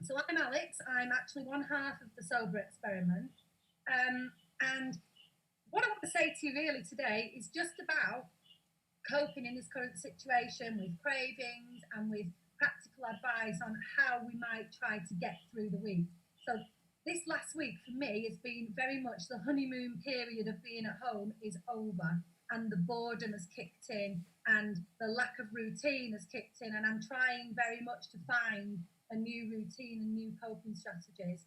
So I'm Alex. I'm actually one half of the Sober Experiment. And what I want to say to you really today is just about coping in this current situation with cravings and with practical advice on how we might try to get through the week. So this last week for me has been very much the honeymoon period of being at home is over, and the boredom has kicked in and the lack of routine has kicked in, and I'm trying very much to find a new routine and new coping strategies.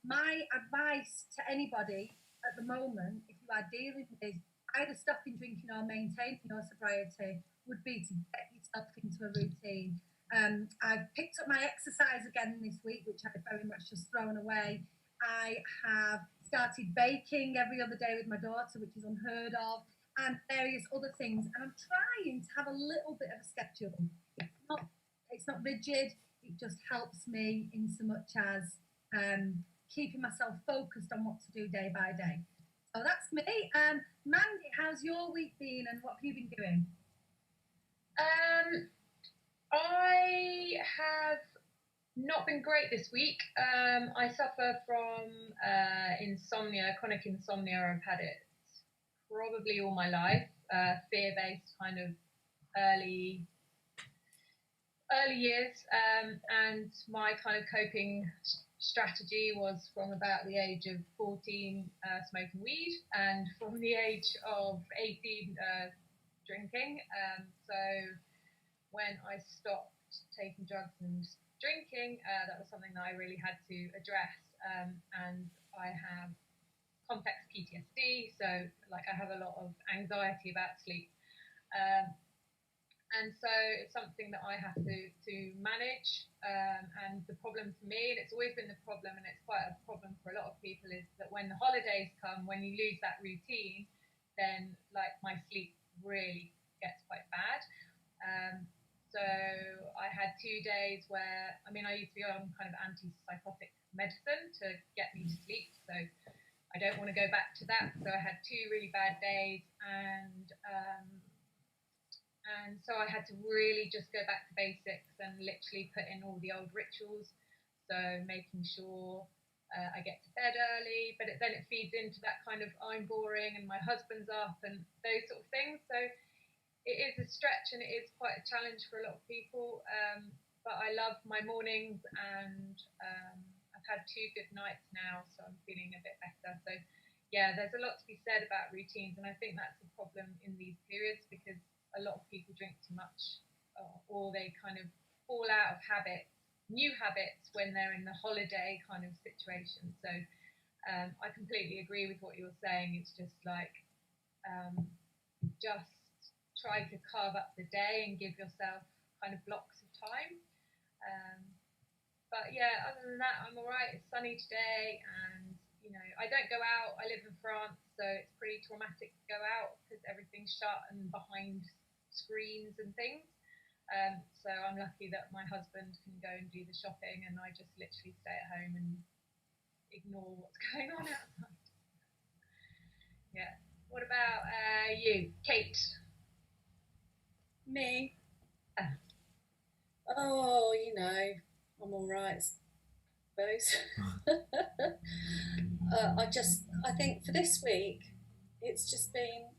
My advice to anybody at the moment, if you are dealing with either stopping drinking or maintaining your sobriety, would be to get yourself into a routine. I've picked up my exercise again this week, which I've very much just thrown away. I have started baking every other day with my daughter, which is unheard of, and various other things. And I'm trying to have a little bit of a schedule. It's not rigid. It just helps me in so much as keeping myself focused on what to do day by day. So that's me. Mandy, how's your week been and what have you been doing? I have not been great this week. I suffer from insomnia, chronic insomnia. I've had it probably all my life. Fear-based kind of early years, and my kind of coping strategy was from about the age of 14 smoking weed, and from the age of 18 drinking. So when I stopped taking drugs and drinking, that was something that I really had to address. And I have complex PTSD, so like I have a lot of anxiety about sleep. And so it's something that I have to manage. And the problem for me, and it's always been the problem, and it's quite a problem for a lot of people, is that when the holidays come, when you lose that routine, then like my sleep really gets quite bad. So I had 2 days where, I mean, I used to be on kind of antipsychotic medicine to get me to sleep. So I don't want to go back to that. So I had 2 really bad days, and so I had to really just go back to basics and literally put in all the old rituals. So making sure I get to bed early, but then it feeds into that kind of I'm boring and my husband's up and those sort of things. So it is a stretch and it is quite a challenge for a lot of people. But I love my mornings, and I've had 2 good nights now, so I'm feeling a bit better. So yeah, there's a lot to be said about routines, and I think that's a problem in these periods because a lot of people drink too much, or they kind of fall out of new habits when they're in the holiday kind of situation. So I completely agree with what you're saying. It's just like just try to carve up the day and give yourself kind of blocks of time. But yeah, other than that, I'm all right. It's sunny today, and I don't go out. I live in France, so it's pretty traumatic to go out because everything's shut and behind screens and things. So I'm lucky that my husband can go and do the shopping, and I just literally stay at home and ignore what's going on outside. Yeah. What about you, Kate? Me? Oh, I'm all right, I suppose. I think for this week, it's just been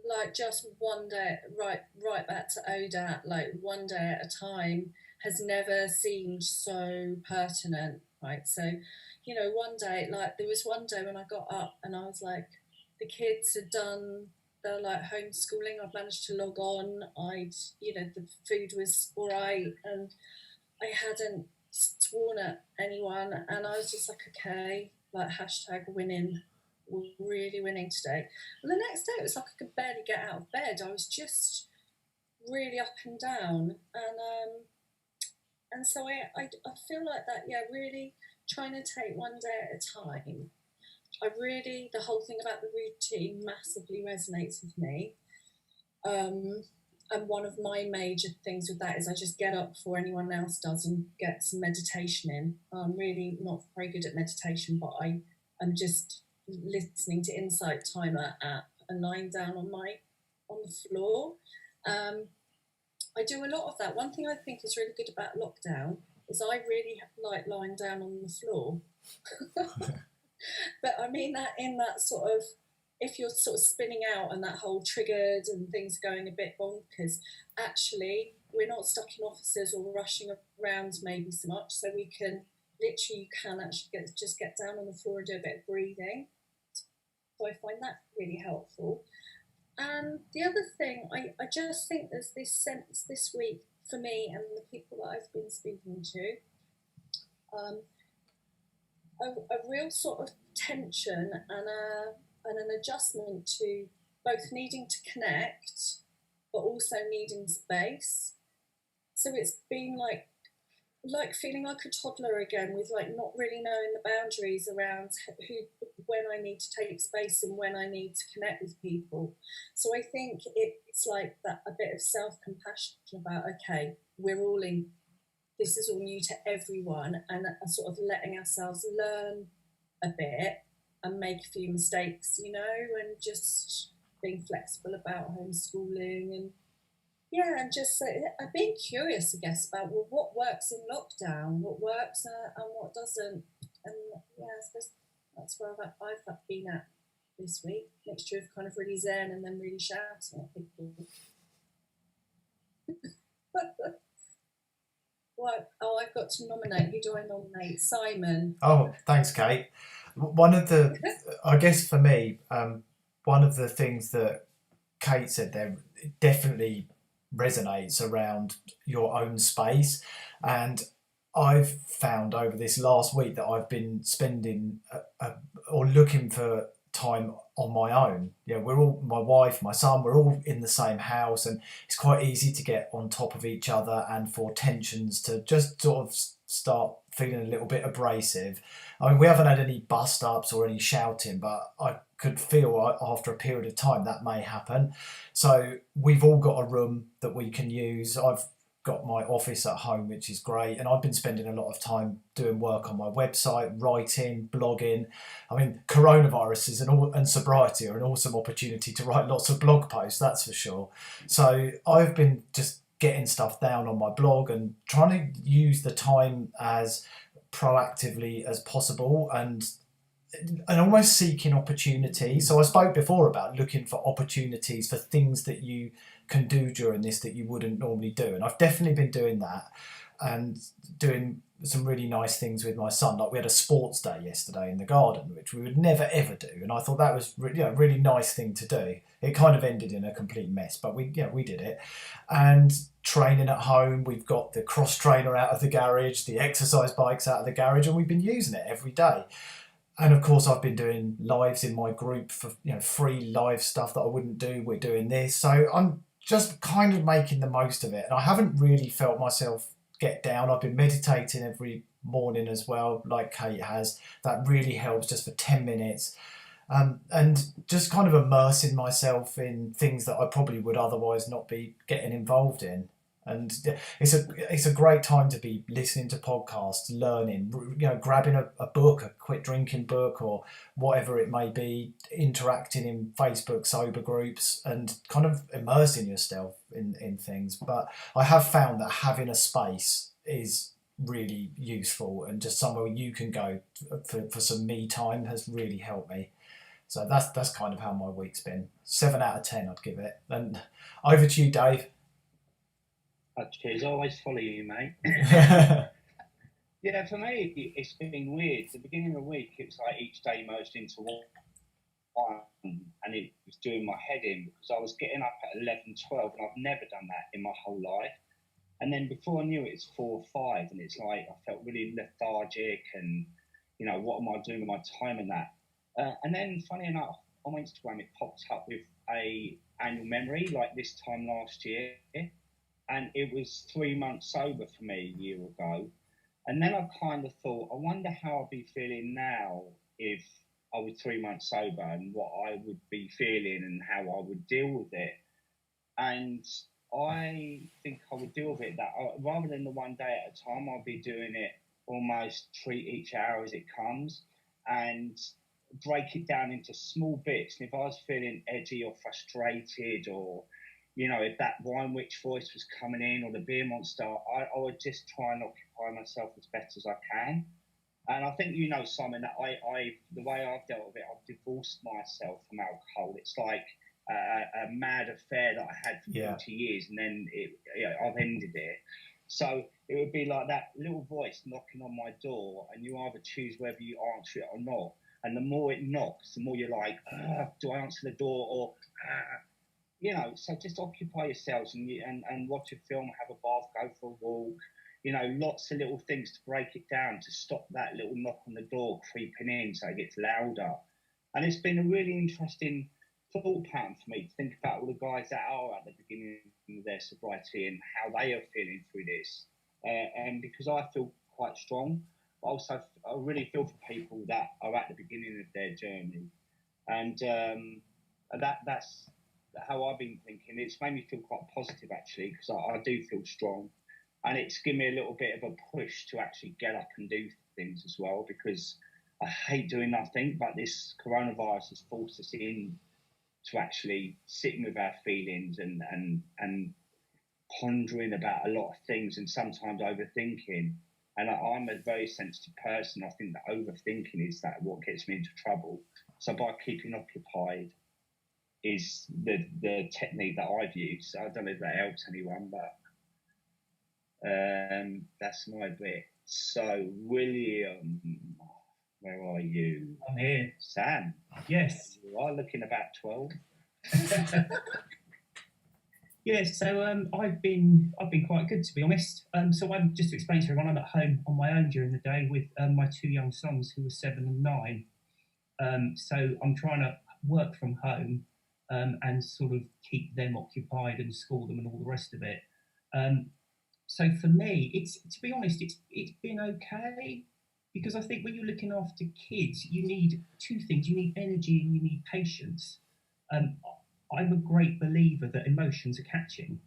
like just one day, right back to ODAT, like one day at a time has never seemed so pertinent, right? So, one day, like there was one day when I got up and I was like, the kids had done the like homeschooling. I'd managed to log on. The food was all right, and I hadn't sworn at anyone, and I was just like, okay, like #winning. We're really winning today. And the next day it was like I could barely get out of bed. I was just really up and down, and so I feel like that. Yeah, really trying to take one day at a time. The whole thing about the routine massively resonates with me. And one of my major things with that is I just get up before anyone else does and get some meditation in. I'm really not very good at meditation, but I'm just listening to Insight Timer app and lying down on the floor. I do a lot of that. One thing I think is really good about lockdown is I really like lying down on the floor. But I mean that in that sort of, if you're sort of spinning out and that whole triggered and things going a bit bonkers, actually we're not stuck in offices or rushing around maybe so much, so we can literally, you can actually just get down on the floor and do a bit of breathing. So I find that really helpful. And the other thing, I just think there's this sense this week for me and the people that I've been speaking to, a real sort of tension and an adjustment to both needing to connect but also needing space. So it's been like feeling like a toddler again, with like not really knowing the boundaries around when I need to take space and when I need to connect with people. So I think it's like that, a bit of self-compassion about, okay, we're all in, this is all new to everyone, and a sort of letting ourselves learn a bit and make a few mistakes, you know, and just being flexible about homeschooling and and just being curious, I guess, about what works in lockdown, what works and what doesn't. And I suppose that's where I've been at this week. Mixture of kind of really zen and then really shouting at people. I've got to nominate. Who do I nominate? Simon. Oh, thanks, Kate. One of the, I guess for me, one of the things that Kate said there definitely resonates around your own space. And I've found over this last week that I've been spending or looking for time on my own. We're all, my wife, my son, we're all in the same house, and it's quite easy to get on top of each other and for tensions to just sort of start feeling a little bit abrasive. I mean, we haven't had any bust ups or any shouting, but I could feel after a period of time that may happen. So we've all got a room that we can use. I've got my office at home, which is great, and I've been spending a lot of time doing work on my website, writing, blogging. I mean, coronavirus and sobriety are an awesome opportunity to write lots of blog posts, that's for sure. So I've been just getting stuff down on my blog and trying to use the time as proactively as possible and almost seeking opportunities. So I spoke before about looking for opportunities for things that you can do during this that you wouldn't normally do, and I've definitely been doing that and doing some really nice things with my son. Like we had a sports day yesterday in the garden, which we would never ever do, and I thought that was a really nice thing to do. It kind of ended in a complete mess, but we did it. And training at home, we've got the cross trainer out of the garage, the exercise bikes out of the garage, and we've been using it every day. And of course, I've been doing lives in my group for free live stuff that I wouldn't do. We're doing this, so I'm just kind of making the most of it. And I haven't really felt myself get down. I've been meditating every morning as well, like Kate has. That really helps, just for 10 minutes. And just kind of immersing myself in things that I probably would otherwise not be getting involved in. And it's a great time to be listening to podcasts, learning, grabbing a book, a quit drinking book or whatever it may be, interacting in Facebook sober groups and kind of immersing yourself in things. But I have found that having a space is really useful, and just somewhere you can go for some me time has really helped me. So that's kind of how my week's been. 7 out of 10 I'd give it. And over to you, Dave. Cheers, I always follow you, mate. Yeah, for me, it's been weird. The beginning of the week, it was like each day merged into one, and it was doing my head in because I was getting up at 11, 12, and I've never done that in my whole life. And then before I knew it, it's 4 or 5, and it's like I felt really lethargic and, what am I doing with my time and that? And then, funny enough, on Instagram, it popped up with a annual memory like this time last year. And it was 3 months sober for me a year ago. And then I kind of thought, I wonder how I'd be feeling now if I was 3 months sober, and what I would be feeling and how I would deal with it. And I think I would deal with it that rather than the one day at a time, I'll be doing it almost treat each hour as it comes and break it down into small bits. And if I was feeling edgy or frustrated or you know, if that wine witch voice was coming in or the beer monster, I would just try and occupy myself as best as I can. And I think you know, Simon, that I the way I've dealt with it, I've divorced myself from alcohol. It's like a mad affair that I had for 40 years, and then I've ended it. So it would be like that little voice knocking on my door, and you either choose whether you answer it or not. And the more it knocks, the more you're like, do I answer the door or, you know? So just occupy yourselves and watch a film, have a bath, go for a walk. You know, lots of little things to break it down, to stop that little knock on the door creeping in so it gets louder. And it's been a really interesting thought pattern for me to think about all the guys that are at the beginning of their sobriety and how they are feeling through this. And because I feel quite strong, but also I really feel for people that are at the beginning of their journey. And that's how I've been thinking. It's made me feel quite positive, actually, because I do feel strong. And it's given me a little bit of a push to actually get up and do things as well, because I hate doing nothing, but this coronavirus has forced us in to actually sitting with our feelings and pondering about a lot of things and sometimes overthinking. And I'm a very sensitive person. I think that overthinking is that what gets me into trouble. So by keeping occupied is the technique that I've used. I don't know if that helps anyone, but that's my bit. So, William, where are you? I'm here. Sam? Yes. You are looking about 12. Yes, so I've been quite good, to be honest. So I'm just to explain to everyone, I'm at home on my own during the day with my two young sons who are 7 and 9. So I'm trying to work from home and sort of keep them occupied and school them and all the rest of it. So for me, it's, to be honest, it's been okay, because I think when you're looking after kids, you need two things: you need energy and you need patience. I'm a great believer that emotions are catching.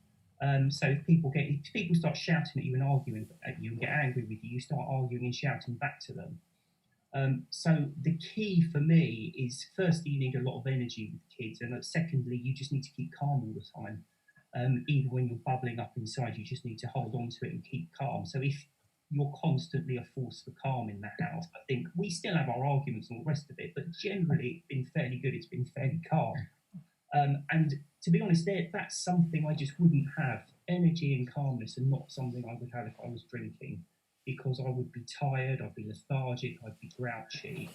So if people start shouting at you and arguing at you and get angry with you, you start arguing and shouting back to them. So the key for me is, firstly, you need a lot of energy with kids, and secondly, you just need to keep calm all the time. Even when you're bubbling up inside, you just need to hold on to it and keep calm. So if you're constantly a force for calm in the house, I think we still have our arguments and all the rest of it, but generally it's been fairly good. It's been fairly calm. And to be honest, that's something I just wouldn't have. Energy and calmness are not something I would have if I was drinking, because I would be tired, I'd be lethargic, I'd be grouchy,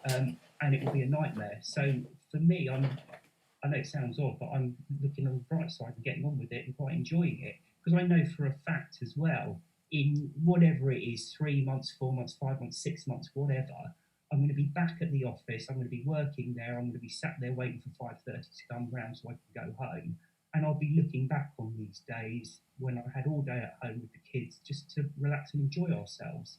and it would be a nightmare. So for me, I know it sounds odd, but I'm looking on the bright side and getting on with it and quite enjoying it, because I know for a fact as well, in whatever it is, 3 months, 4 months, 5 months, 6 months, whatever, I'm going to be back at the office, I'm going to be working there, I'm going to be sat there waiting for 5:30 to come round so I can go home. And I'll be looking back on these days when I had all day at home with the kids just to relax and enjoy ourselves.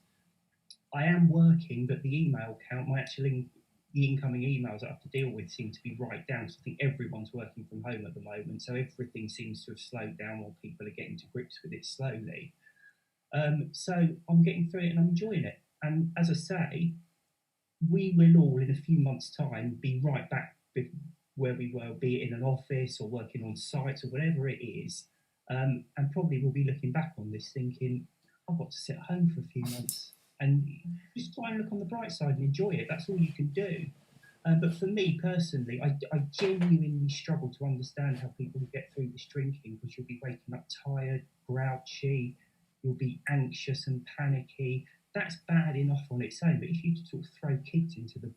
I am working, but the email count, the incoming emails I have to deal with seem to be right down. So I think everyone's working from home at the moment, so everything seems to have slowed down while people are getting to grips with it slowly. So I'm getting through it and I'm enjoying it. And as I say, we will all in a few months' time be right back where we were, be it in an office or working on sites or whatever it is. And probably we'll be looking back on this thinking, I've got to sit at home for a few months. And just try and look on the bright side and enjoy it. That's all you can do. But for me personally, I genuinely struggle to understand how people get through this drinking, because you'll be waking up tired, grouchy, you'll be anxious and panicky. That's bad enough on its own. But if you sort of throw kids into the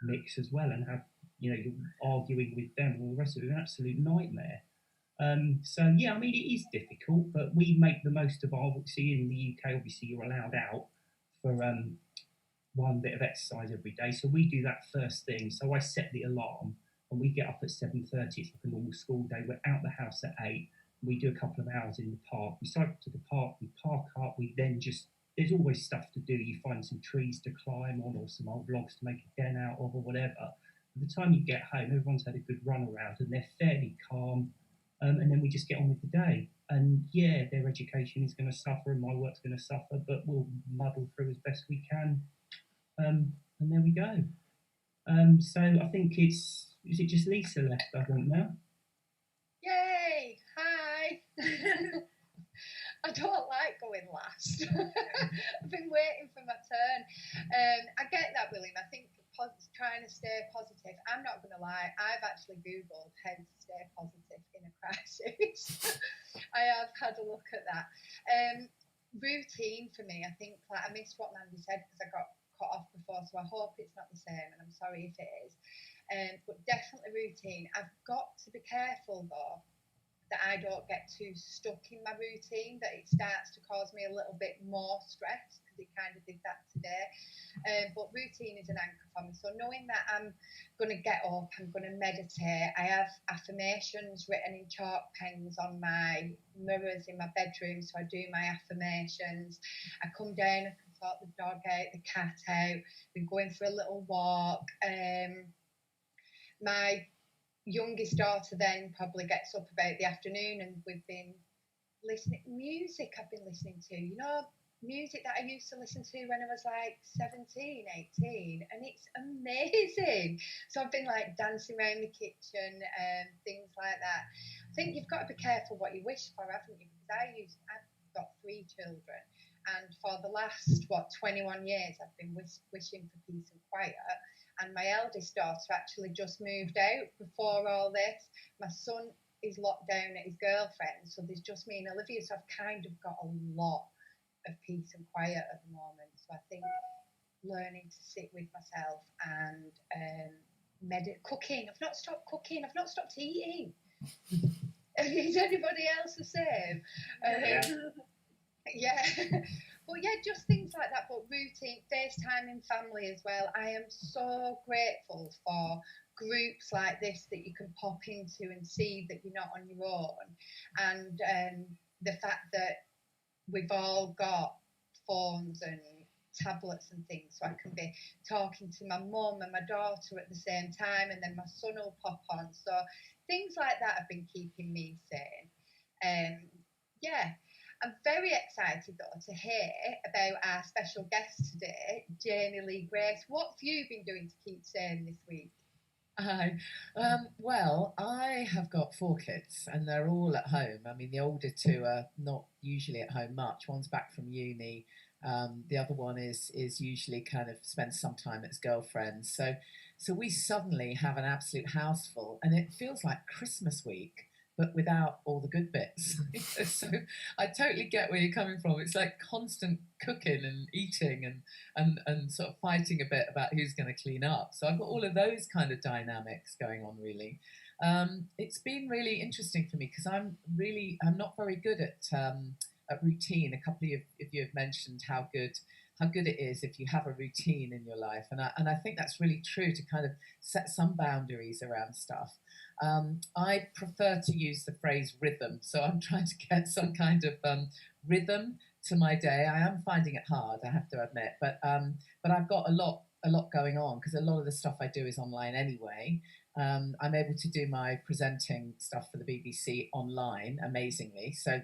mix as well and have, you're arguing with them and all the rest of it, an absolute nightmare. So yeah, I mean, it is difficult, but we make the most of our, obviously in the UK, obviously you're allowed out for one bit of exercise every day. So we do that first thing. So I set the alarm and we get up at 7:30. It's like a normal school day. We're out the house at 8. We do a couple of hours in the park. We cycle to the park, we park up, we then there's always stuff to do. You find some trees to climb on or some old logs to make a den out of or whatever. By the time you get home, everyone's had a good run around and they're fairly calm. And then we just get on with the day. And yeah, their education is going to suffer and my work's going to suffer, but we'll muddle through as best we can. And there we go. So I think is it just Lisa left, I think, now? Yay! Hi! I don't like going last. I've been waiting for my turn. I get that, William. I think trying to stay positive. I'm not going to lie. I've actually Googled how to stay positive in a crisis. I have had a look at that. Routine for me, I think, like, I missed what Mandy said because I got cut off before, so I hope it's not the same, and I'm sorry if it is. But definitely routine. I've got to be careful though that I don't get too stuck in my routine, that it starts to cause me a little bit more stress, because it kind of did that today. But routine is an anchor for me. So knowing that I'm going to get up, I'm going to meditate, I have affirmations written in chalk pens on my mirrors in my bedroom, so I do my affirmations. I come down, I can sort the dog out, the cat out, been going for a little walk. My youngest daughter then probably gets up about the afternoon, and we've been listening music. I've been listening to, music that I used to listen to when I was like 17, 18, and it's amazing. So I've been like dancing around the kitchen and things like that. I think you've got to be careful what you wish for, haven't you? Because I've got 3 children, and for the last 21 years I've been wishing for peace and quiet. And my eldest daughter actually just moved out before all this. My son is locked down at his girlfriend, so there's just me and Olivia. So I've kind of got a lot of peace and quiet at the moment. So I think learning to sit with myself and cooking. I've not stopped cooking. I've not stopped eating. Is anybody else the same? Yeah. But yeah, just things like that. But routine, FaceTime in family as well. I am so grateful for groups like this that you can pop into and see that you're not on your own. And the fact that we've all got phones and tablets and things, so I can be talking to my mum and my daughter at the same time, and then my son will pop on. So things like that have been keeping me sane. Yeah. I'm very excited though to hear about our special guest today, Janey Lee Grace. What have you been doing to keep sane this week? Hi. Well, I have got 4 kids and they're all at home. I mean, the older 2 are not usually at home much. One's back from uni. The other one is usually kind of spends some time at his girlfriend's. So we suddenly have an absolute house full, and it feels like Christmas week, but without all the good bits. So I totally get where you're coming from. It's like constant cooking and eating and sort of fighting a bit about who's going to clean up. So I've got all of those kind of dynamics going on, really. It's been really interesting for me because I'm not very good at routine. A couple of you have mentioned how good it is if you have a routine in your life, and I think that's really true, to kind of set some boundaries around stuff. I prefer to use the phrase rhythm, so I'm trying to get some kind of rhythm to my day. I am finding it hard, I have to admit, but I've got a lot going on because a lot of the stuff I do is online anyway. I'm able to do my presenting stuff for the BBC online, amazingly, so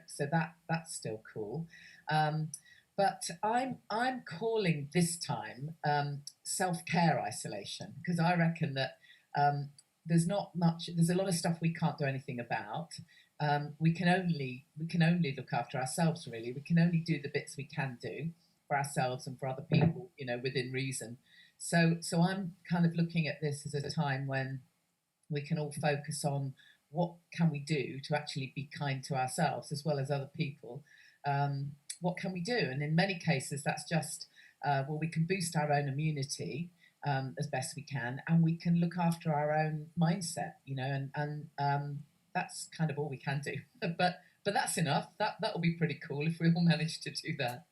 that's still cool. But I'm calling this time self-care isolation, because I reckon that there's a lot of stuff we can't do anything about. We can only look after ourselves, really. We can only do the bits we can do for ourselves and for other people, within reason. So I'm kind of looking at this as a time when we can all focus on what can we do to actually be kind to ourselves as well as other people. What can we do? And in many cases, that's just, we can boost our own immunity as best we can, and we can look after our own mindset, and that's kind of all we can do. But that's enough. That will be pretty cool if we all manage to do that.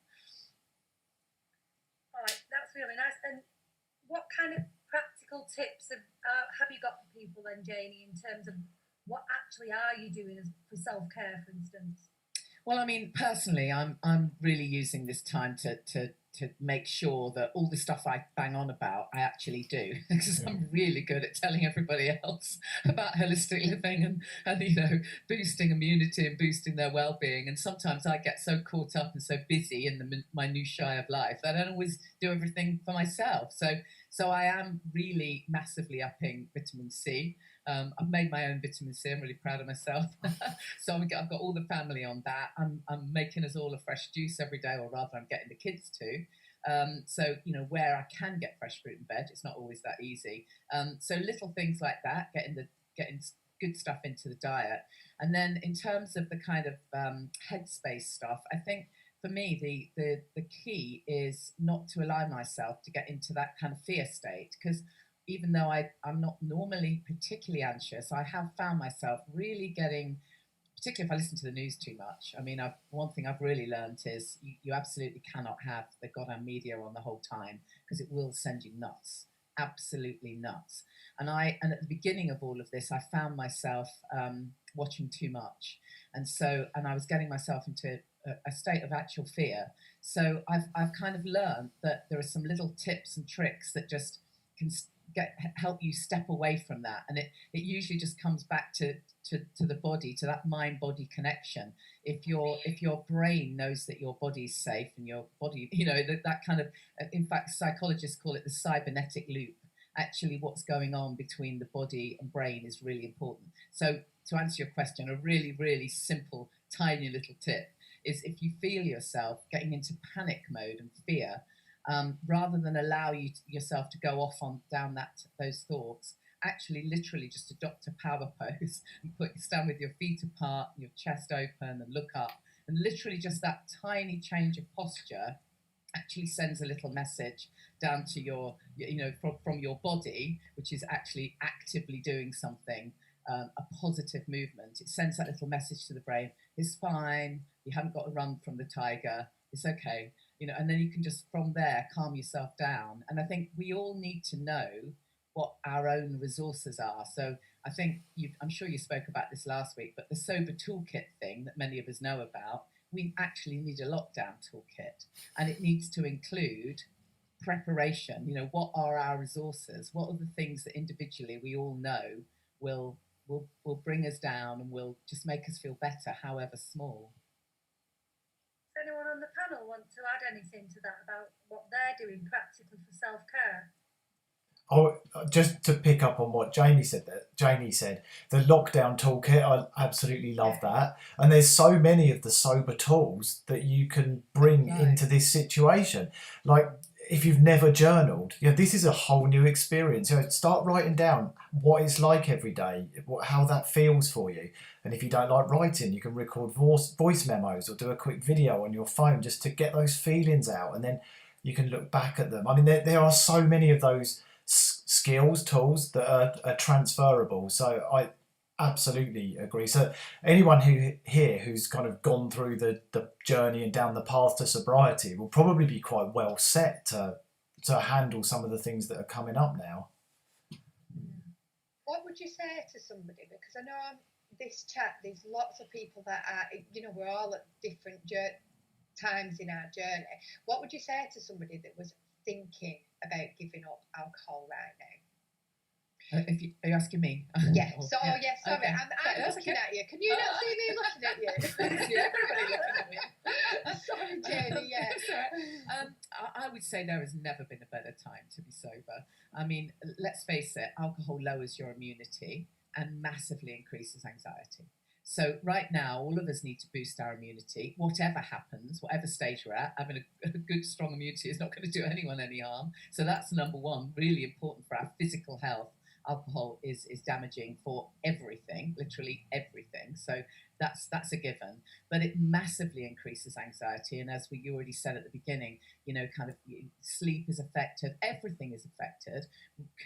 All right, that's really nice. And what kind of practical tips have you got for people then, Janey, in terms of what actually are you doing for self-care, for instance? Well, I mean, personally, I'm really using this time to make sure that all the stuff I bang on about, I actually do, because I'm really good at telling everybody else about holistic living and boosting immunity and boosting their well-being. And sometimes I get so caught up and so busy in the minutiae of life that I don't always do everything for myself. So I am really massively upping vitamin C. I've made my own vitamin C. I'm really proud of myself. So I've got all the family on that. I'm making us all a fresh juice every day, or rather I'm getting the kids to. So, where I can get fresh fruit and veg, it's not always that easy. So little things like that, getting good stuff into the diet. And then in terms of the kind of headspace stuff, I think for me, the key is not to allow myself to get into that kind of fear state, because even though I'm not normally particularly anxious, I have found myself really getting, particularly if I listen to the news too much. I mean, one thing I've really learned is you absolutely cannot have the goddamn media on the whole time, because it will send you nuts, absolutely nuts. And at the beginning of all of this, I found myself watching too much, and I was getting myself into a state of actual fear. So I've kind of learned that there are some little tips and tricks that just can help you step away from that, and it usually just comes back to the body, to that mind-body connection. If your brain knows that your body is safe, and your body, that kind of, in fact, psychologists call it the cybernetic loop. Actually, what's going on between the body and brain is really important. So to answer your question, a really, really simple, tiny little tip is, if you feel yourself getting into panic mode and fear, rather than allow yourself to go off down those thoughts, actually literally just adopt a power pose and stand with your feet apart, your chest open, and look up. And literally just that tiny change of posture actually sends a little message down to your, from your body, which is actually actively doing something, a positive movement. It sends that little message to the brain: it's fine, you haven't got to run from the tiger, it's okay. And then you can just from there calm yourself down. And I think we all need to know what our own resources are. So I think I'm sure you spoke about this last week, but the sober toolkit thing that many of us know about, we actually need a lockdown toolkit, and it needs to include preparation. What are our resources? What are the things that individually we all know will bring us down and will just make us feel better, however small? Does anyone on the panel want to add anything to that about what they're doing practically for self-care? Oh, just to pick up on what Janey said, the lockdown toolkit, I absolutely love that. And there's so many of the sober tools that you can bring into this situation. Like, if you've never journaled, this is a whole new experience. Start writing down what it's like every day, how that feels for you. And if you don't like writing, you can record voice memos or do a quick video on your phone just to get those feelings out. And then you can look back at them. I mean, there are so many of those skills, tools that are transferable. So I absolutely agree. So anyone who's kind of gone through the journey and down the path to sobriety will probably be quite well set to handle some of the things that are coming up now. What would you say to somebody? Because I know this chat, there's lots of people that are, we're all at different times in our journey. What would you say to somebody that was thinking about giving up alcohol right now? Are you asking me? Yeah. Sorry. Okay. I'm looking okay. at you. Can you not see me looking at you? Everybody looking at me. Sorry, Janey. Yeah. I would say there has never been a better time to be sober. I mean, let's face it, alcohol lowers your immunity and massively increases anxiety. So right now, all of us need to boost our immunity. Whatever happens, whatever stage we're at, having a good, strong immunity is not going to do anyone any harm. So that's number one, really important for our physical health. Alcohol is damaging for everything, literally everything. So that's a given. But it massively increases anxiety. And as you already said at the beginning, kind of sleep is affected, everything is affected.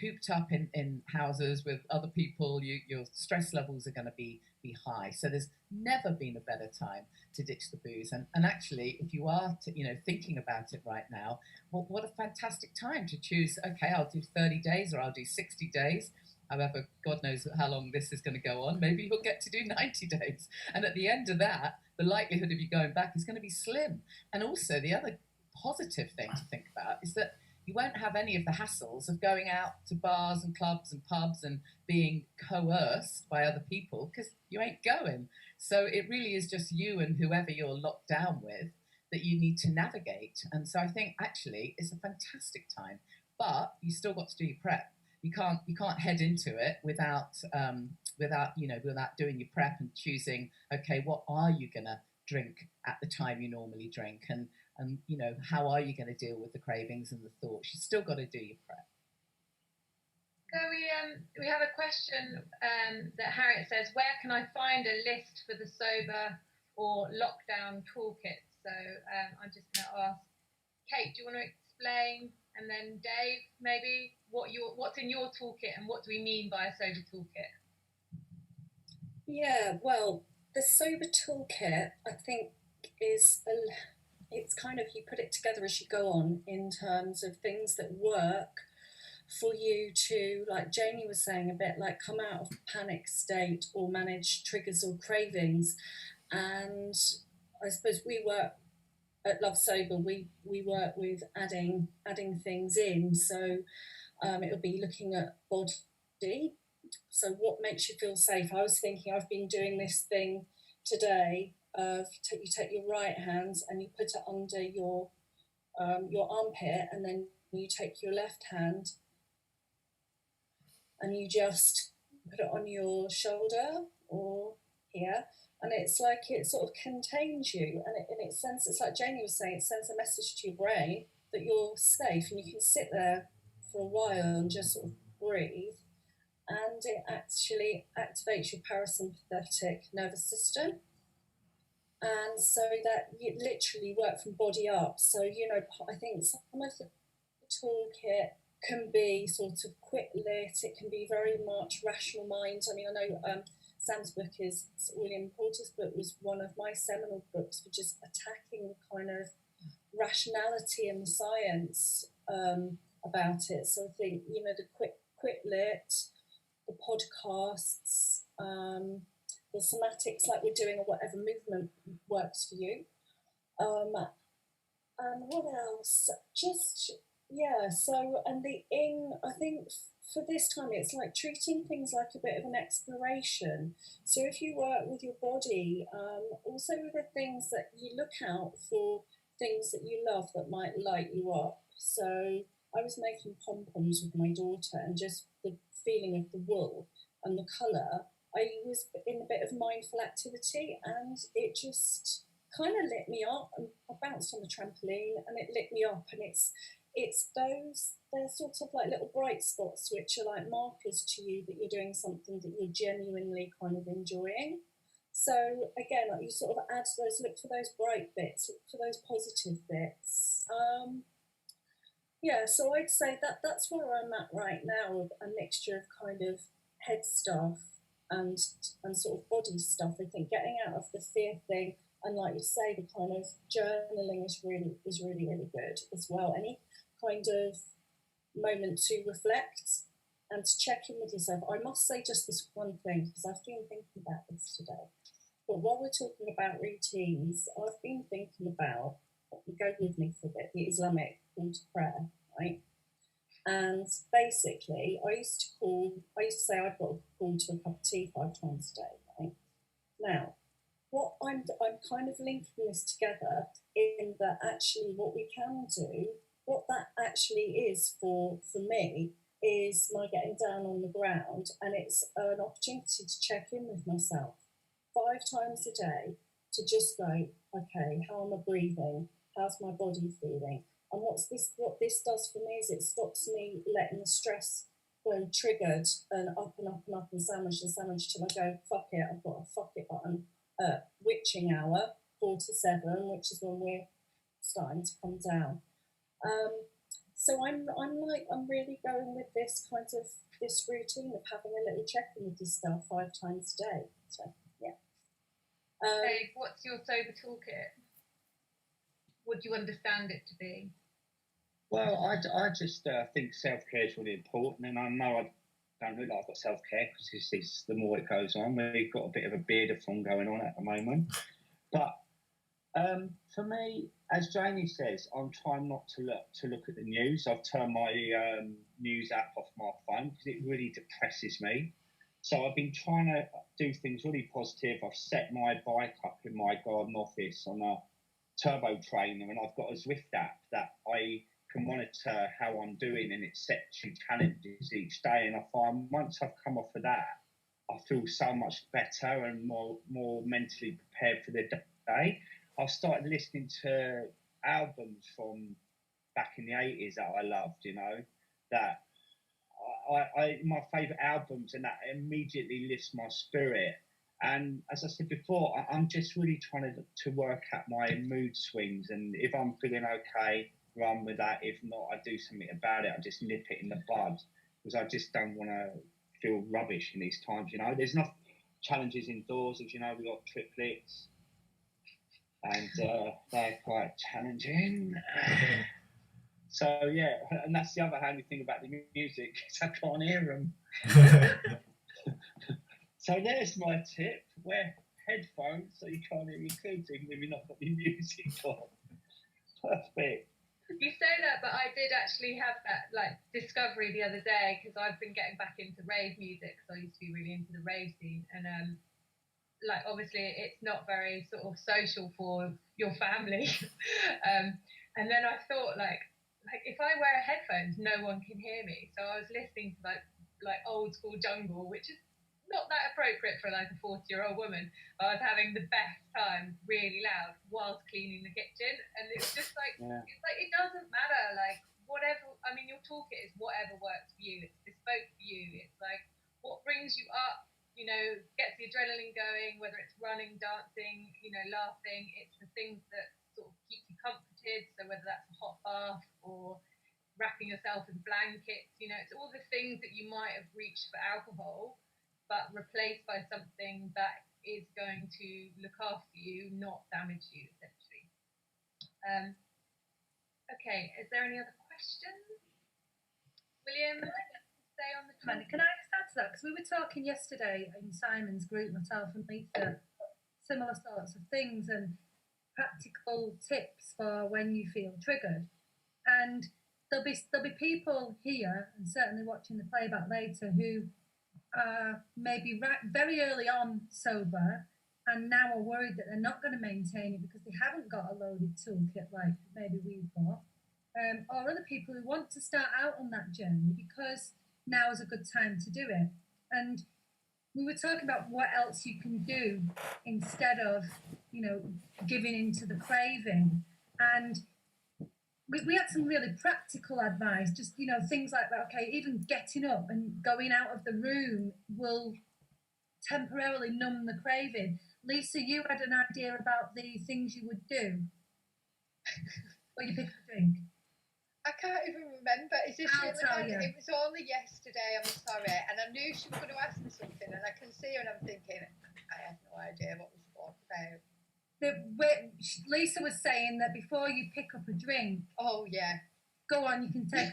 Cooped up in houses with other people, your stress levels are going to be high. So there's never been a better time to ditch the booze. And actually, if you are thinking about it right now, well, what a fantastic time to choose, okay, I'll do 30 days or I'll do 60 days. However, God knows how long this is going to go on. Maybe you'll get to do 90 days. And at the end of that, the likelihood of you going back is going to be slim. And also the other positive thing to think about is that you won't have any of the hassles of going out to bars and clubs and pubs and being coerced by other people, because you ain't going. So it really is just you and whoever you're locked down with that you need to navigate. And so I think actually it's a fantastic time, but you still got to do your prep. you can't head into it without doing your prep and choosing, okay, what are you gonna drink at the time you normally drink, and how are you going to deal with the cravings and the thoughts? You still got to do your prep. So we have a question that Harriet says, where can I find a list for the sober or lockdown toolkit? So I'm just going to ask Kate, do you want to explain, and then Dave, maybe what's in your toolkit and what do we mean by a sober toolkit? Yeah, well, the sober toolkit, I think, it's kind of, you put it together as you go on in terms of things that work for you to, like Janey was saying, a bit like come out of panic state or manage triggers or cravings. And I suppose we work at Love Sober, we work with adding things in. So it'll be looking at body. So what makes you feel safe? I was thinking, I've been doing this thing today of you take your right hand and you put it under your armpit, and then you take your left hand and you just put it on your shoulder or here, and it's like it sort of contains you, and it sends, it's like Janey was saying, it sends a message to your brain that you're safe, and you can sit there for a while and just sort of breathe, and it actually activates your parasympathetic nervous system. And so that you literally work from body up. So, I think some of the toolkit can be sort of quick lit, it can be very much rational mind. I mean, I know Sam's book is, William Porter's book was one of my seminal books for just attacking the kind of rationality and the science about it. So I think, the quick lit, the podcasts, the somatics like we're doing, or whatever movement works for you. And what else? So, and I think for this time, it's like treating things like a bit of an exploration. So if you work with your body, also with the things that you look out for, things that you love that might light you up. So I was making pom-poms with my daughter, and just the feeling of the wool and the colour, I was in a bit of mindful activity, and it just kind of lit me up, and I bounced on the trampoline and it lit me up, and they're sort of like little bright spots which are like markers to you that you're doing something that you're genuinely kind of enjoying. So again, like you sort of add those, look for those bright bits, look for those positive bits. So I'd say that's where I'm at right now, a mixture of kind of head stuff and sort of body stuff. I think getting out of the fear thing, and like you say, the kind of journaling is really good as well. Any kind of moment to reflect and to check in with yourself. I must say just this one thing, because I've been thinking about this today. But while we're talking about routines, I've been thinking about, go with me for a bit, the Islamic call to prayer, right? And basically, I used to say I've got a call to a cup of tea 5 times a day, right? Now, what I'm kind of linking this together in that actually what we can do, what that actually is for me, is my getting down on the ground, and it's an opportunity to check in with myself 5 times a day, to just go, okay, how am I breathing? How's my body feeling? And what this does for me is it stops me letting the stress go triggered and up and up and up and sandwich till I go, fuck it, I've got a fuck it button. Witching hour, 4 to 7, which is when we're starting to come down. So I'm really going with this kind of this routine of having a little check-in with yourself 5 times a day. So yeah. Dave, what's your sober toolkit? What do you understand it to be? Well, I just think self-care is really important, and I know I don't look like I've got self-care, because the more it goes on, we've got a bit of a beardathon going on at the moment. But for me, as Janey says, I'm trying not to look at the news. I've turned my news app off my phone because it really depresses me. So I've been trying to do things really positive. I've set my bike up in my garden office on a turbo trainer, and I've got a Zwift app that I can monitor how I'm doing, and it sets you challenges each day. And I find once I've come off of that, I feel so much better and more mentally prepared for the day. I've started listening to albums from back in the 80s that I loved, you know, that I my favourite albums, and that immediately lifts my spirit. And as I said before, I'm just really trying to work out my mood swings, and if I'm feeling okay, run with that. If not, I do something about it. I just nip it in the bud, because I just don't want to feel rubbish in these times, you know. There's enough challenges indoors, as you know. We've got triplets, and they're quite challenging. So yeah, and that's the other handy thing about the music, is I can't hear them. So there's my tip: wear headphones so you can't hear your kids, even if you're not got your music on. Perfect. You say that, but I did actually have that like discovery the other day, because I've been getting back into rave music, because I used to be really into the rave scene, and like obviously it's not very sort of social for your family. And then I thought like if I wear headphones, no one can hear me. So I was listening to like old school jungle, which is not that appropriate for like a 40-year-old woman. I was having the best time, really loud, whilst cleaning the kitchen, and it's just like it's like it doesn't matter, like whatever. I mean, your toolkit is whatever works for you. It's bespoke for you. It's like what brings you up, you know, gets the adrenaline going. Whether it's running, dancing, you know, laughing, it's the things that sort of keep you comforted. So whether that's a hot bath or wrapping yourself in blankets, you know, it's all the things that you might have reached for alcohol, but replaced by something that is going to look after you, not damage you, essentially. Okay, is there any other questions? William, stay on the Mandy, can I just add to that? Because we were talking yesterday in Simon's group, myself and Lisa, similar sorts of things and practical tips for when you feel triggered. And there'll be people here, and certainly watching the playback later, who are maybe very early on sober and now are worried that they're not going to maintain it because they haven't got a loaded toolkit like maybe we've got, or other people who want to start out on that journey because now is a good time to do it. And we were talking about what else you can do instead of, you know, giving into the craving. And we had some really practical advice, just, you know, things like that. Okay, even getting up and going out of the room will temporarily numb the craving. Lisa, you had an idea about the things you would do. Or you pick a drink. I can't even remember. Is this I'll tell you. It was only yesterday, I'm sorry, and I knew she was going to ask me something, and I can see her and I'm thinking, I have no idea what we spoke about. Lisa was saying that before you pick up a drink, oh yeah, go on, you can take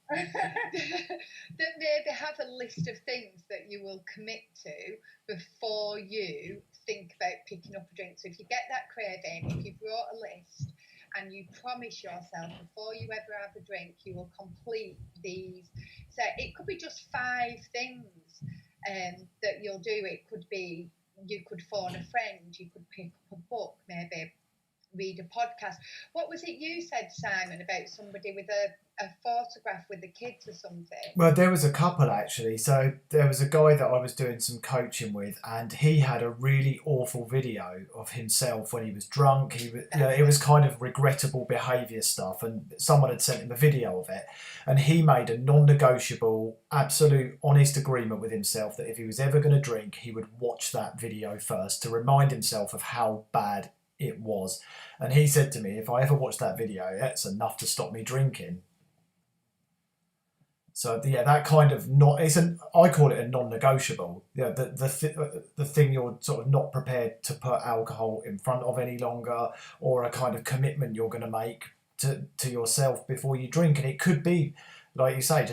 that maybe have a list of things that you will commit to before you think about picking up a drink. So if you get that craving, if you brought a list and you promise yourself before you ever have a drink you will complete these, so it could be just 5 things that you'll do. It could be you could phone a friend, you could pick up a book, maybe read a podcast. What was it you said, Simon, about somebody with a photograph with the kids or something? Well, there was a couple actually. So there was a guy that I was doing some coaching with, and he had a really awful video of himself when he was drunk. He was, you know, it was kind of regrettable behaviour stuff, and someone had sent him a video of it, and he made a non-negotiable, absolute, honest agreement with himself that if he was ever going to drink, he would watch that video first to remind himself of how bad it was. And he said to me, if I ever watch that video, that's enough to stop me drinking. So yeah, that kind of I call it a non-negotiable. Yeah, the thing you're sort of not prepared to put alcohol in front of any longer, or a kind of commitment you're going to make to yourself before you drink. And it could be, like you say,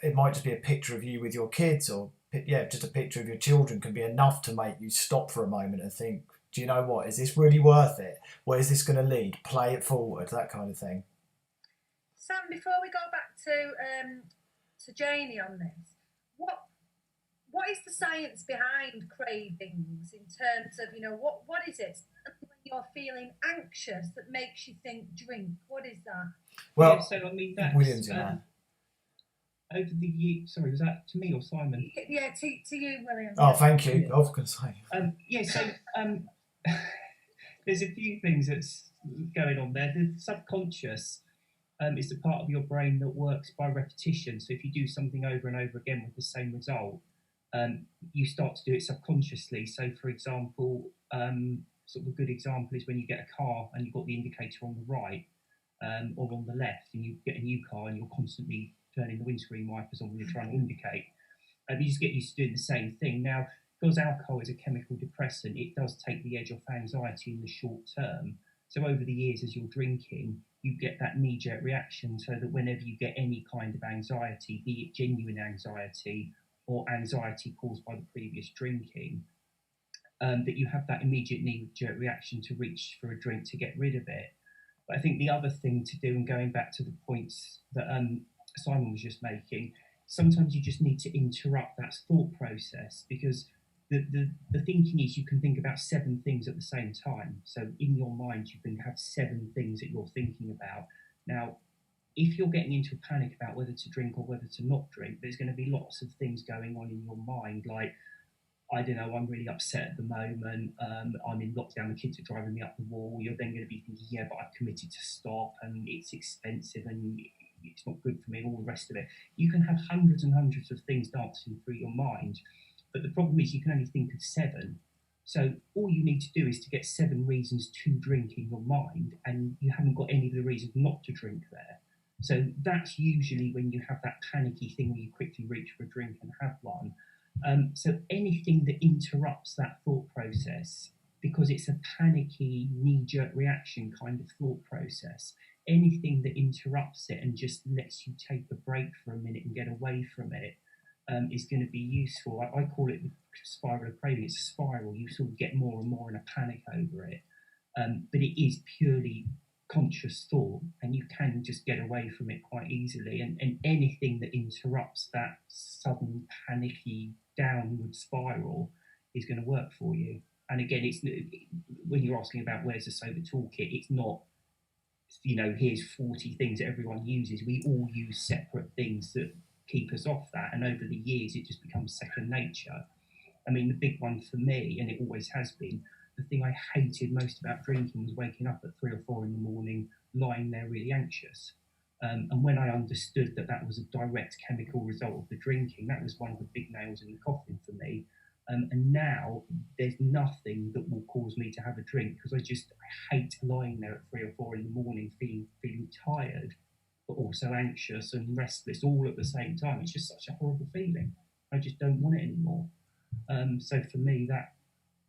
it might just be a picture of you with your kids, or just a picture of your children can be enough to make you stop for a moment and think, do you know what? Is this really worth it? Where is this going to lead? Play it forward, that kind of thing. Sam, before we go back to Janey on this, what is the science behind cravings in terms of, you know, what is it when you're feeling anxious that makes you think drink? What is that? Well, yeah, so I mean, that's William's your man. over the year. Sorry, was that to me or Simon? Yeah, to you, William. Oh, thank you. Yeah. I was going to say. Yeah, so there's a few things that's going on there. The subconscious is the part of your brain that works by repetition. So if you do something over and over again with the same result, you start to do it subconsciously. So, for example, sort of a good example is when you get a car and you've got the indicator on the right or on the left, and you get a new car and you're constantly turning the windscreen wipers on when you're trying to indicate. You just get used to doing the same thing. Now, because alcohol is a chemical depressant, it does take the edge off anxiety in the short term. So over the years, as you're drinking, you get that knee-jerk reaction, so that whenever you get any kind of anxiety, be it genuine anxiety or anxiety caused by the previous drinking, that you have that immediate knee-jerk reaction to reach for a drink to get rid of it. But I think the other thing to do, and going back to the points that Simon was just making, sometimes you just need to interrupt that thought process, because the thinking is you can think about 7 things at the same time. So in your mind, you can have 7 things that you're thinking about. Now, if you're getting into a panic about whether to drink or whether to not drink, there's going to be lots of things going on in your mind, like, I don't know, I'm really upset at the moment, I'm in lockdown, the kids are driving me up the wall. You're then going to be thinking, yeah, but I've committed to stop and it's expensive and it's not good for me and all the rest of it. You can have hundreds and hundreds of things dancing through your mind, but the problem is you can only think of 7. So all you need to do is to get 7 reasons to drink in your mind, and you haven't got any of the reasons not to drink there. So that's usually when you have that panicky thing where you quickly reach for a drink and have one. So anything that interrupts that thought process, because it's a panicky, knee-jerk reaction kind of thought process, anything that interrupts it and just lets you take a break for a minute and get away from it, is going to be useful. I call it the spiral of craving. It's a spiral. You sort of get more and more in a panic over it. But it is purely conscious thought, and you can just get away from it quite easily. And anything that interrupts that sudden panicky downward spiral is going to work for you. And again, it's when you're asking about where's the sober toolkit, it's not, here's 40 things that everyone uses. We all use separate things that keep us off that, and over the years it just becomes second nature. I mean, the big one for me, and it always has been, the thing I hated most about drinking was waking up at 3 or 4 in the morning, lying there really anxious. And when I understood that that was a direct chemical result of the drinking, that was one of the big nails in the coffin for me. And now there's nothing that will cause me to have a drink, because I hate lying there at 3 or 4 in the morning feeling tired, but also anxious and restless all at the same time. It's just such a horrible feeling. I just don't want it anymore. So for me,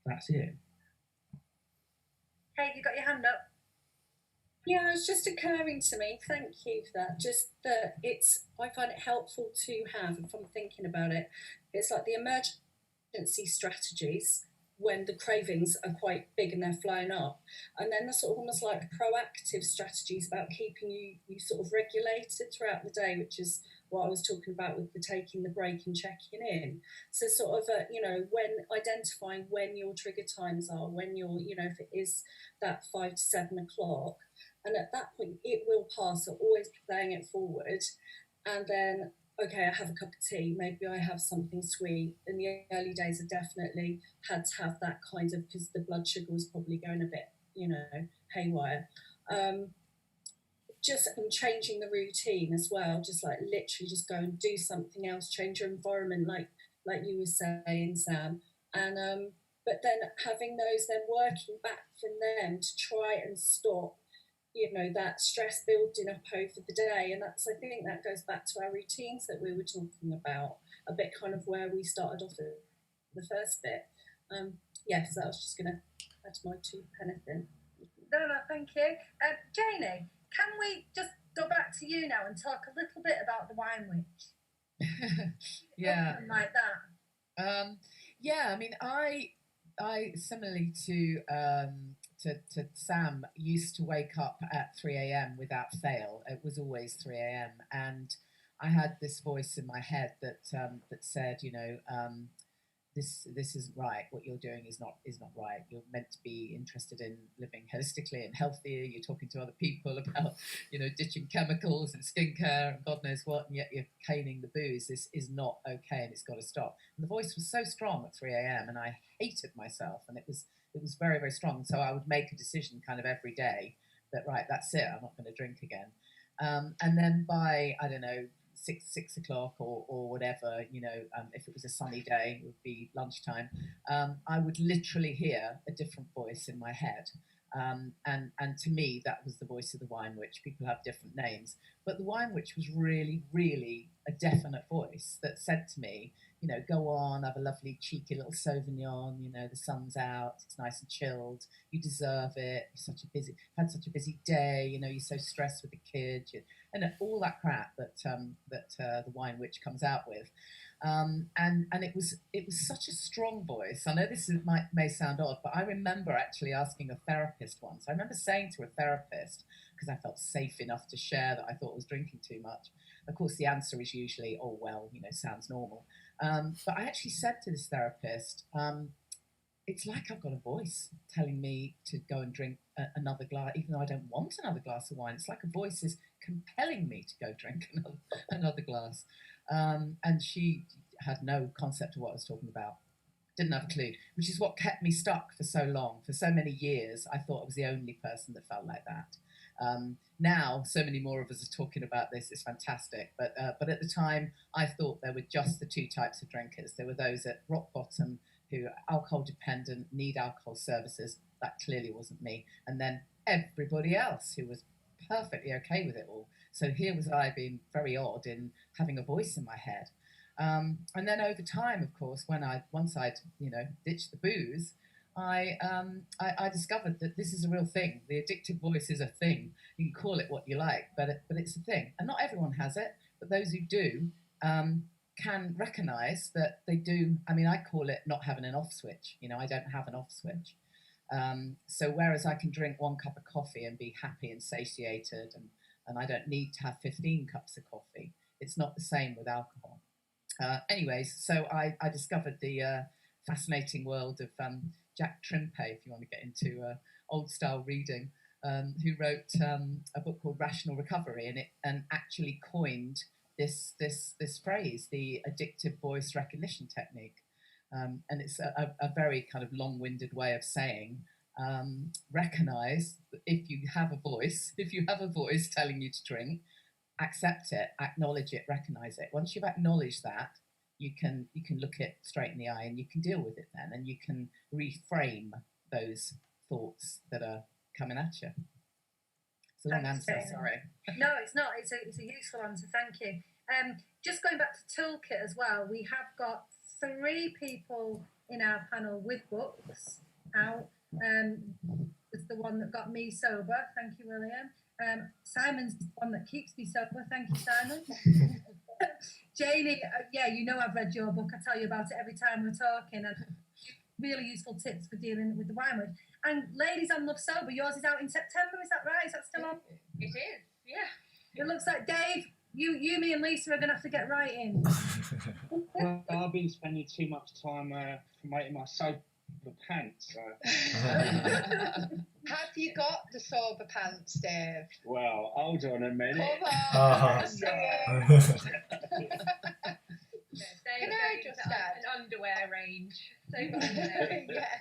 that's it. Kate, you got your hand up? Yeah, it's just occurring to me. Thank you for that. Just that I find it helpful to have, if I'm thinking about it, it's like the emergency strategies when the cravings are quite big and they're flying up, and then the sort of almost like proactive strategies about keeping you sort of regulated throughout the day, which is what I was talking about with the taking the break and checking in. So sort of when identifying when your trigger times are, when you're, if it is that 5 to 7 o'clock, and at that point it will pass. So always playing it forward, and then, okay, I have a cup of tea, maybe I have something sweet. In the early days, I definitely had to have that kind of, because the blood sugar was probably going a bit, haywire. Just changing the routine as well, just like literally just go and do something else, change your environment, like you were saying, Sam. And but then having those, then working back from them to try and stop that stress building up over the day. And I think that goes back to our routines that we were talking about, a bit kind of where we started off at the first bit. So I was just going to add my 2 penny in. No, thank you. Janey, can we just go back to you now and talk a little bit about the wine witch? Yeah. Something like that. Yeah, I mean, I similarly to Sam, used to wake up at 3 a.m. without fail. It was always 3 a.m. And I had this voice in my head that said, this isn't right. What you're doing is not right. You're meant to be interested in living holistically and healthier. You're talking to other people about, ditching chemicals and skincare and God knows what, and yet you're caning the booze. This is not okay, and it's got to stop. And the voice was so strong at 3 a.m. and I hated myself, and it was very, very strong. So I would make a decision kind of every day that, right, that's it. I'm not going to drink again. And then by, I don't know, 6 o'clock or whatever, if it was a sunny day, it would be lunchtime, I would literally hear a different voice in my head. And to me, that was the voice of the wine witch. People have different names, but the wine witch was really, really a definite voice that said to me, go on, have a lovely cheeky little Sauvignon, the sun's out, it's nice and chilled, you deserve it, had such a busy day, you're so stressed with the kids, and all that crap that the wine witch comes out with. And it was such a strong voice. I know this may sound odd, but I remember actually asking a therapist once. I remember saying to a therapist, because I felt safe enough to share that I thought I was drinking too much. Of course, the answer is usually, oh, well, sounds normal. But I actually said to this therapist, it's like I've got a voice telling me to go and drink another glass, even though I don't want another glass of wine. It's like a voice is compelling me to go drink another glass. And she had no concept of what I was talking about. Didn't have a clue, which is what kept me stuck for so long. For so many years, I thought I was the only person that felt like that. Now, so many more of us are talking about this. It's fantastic. But at the time, I thought there were just the two types of drinkers. There were those at rock bottom who are alcohol dependent, need alcohol services. That clearly wasn't me. And then everybody else who was perfectly okay with it all. So here was I being very odd in having a voice in my head. And then over time, of course, once I'd ditched the booze, I discovered that this is a real thing. The addictive voice is a thing. You can call it what you like, but it's a thing. And not everyone has it, but those who do can recognise that they do. I mean, I call it not having an off switch. I don't have an off switch. So whereas I can drink 1 cup of coffee and be happy and satiated, and I don't need to have 15 cups of coffee, it's not the same with alcohol. Anyways, so I discovered the fascinating world of Jack Trimpe, if you want to get into old style reading, who wrote a book called Rational Recovery, and actually coined this phrase, the addictive voice recognition technique. And it's a very kind of long-winded way of saying, recognize if you have a voice telling you to drink, accept it, acknowledge it, recognize it. Once you've acknowledged that, you can look it straight in the eye and you can deal with it then, and you can reframe those thoughts that are coming at you. It's a long answer, sorry. No, it's not. It's a useful answer. Thank you. Just going back to Toolkit as well, we have got 3 people in our panel with books out. It's the one that got me sober. Thank you, William. Simon's the one that keeps me sober. Thank you, Simon. Janey, I've read your book. I tell you about it every time we're talking, and really useful tips for dealing with the wine witch. And Ladies on Love Sober, yours is out in September. Is that right? Is that still on? It is. Yeah. It looks like Dave, you, me, and Lisa are going to have to get right in. Well, I've been spending too much time promoting my sober pants. So. Have you got the sober pants, Dave? Well, hold on a minute. Come on. Can I just add an underwear range? Sober underwear.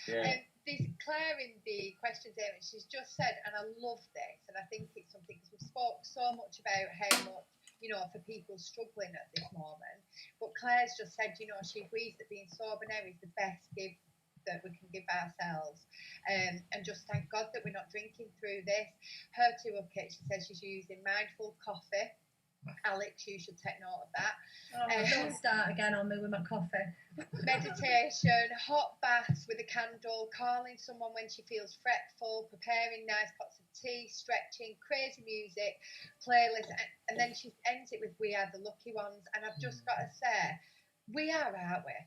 Yeah. There's Claire in the questions area, and she's just said, and I love this, and I think it's something, because we've spoke so much about how much, for people struggling at this moment, but Claire's just said, she agrees that being sober now is the best gift that we can give ourselves, and just thank God that we're not drinking through this. Her toolkit, she says she's using mindful coffee. Alex, you should take note of that. Don't start again on me with my coffee. Meditation, hot baths with a candle, calling someone when she feels fretful, preparing nice pots of tea, stretching, crazy music, playlist, and then she ends it with "We are the lucky ones." And I've just got to say, we are, aren't we?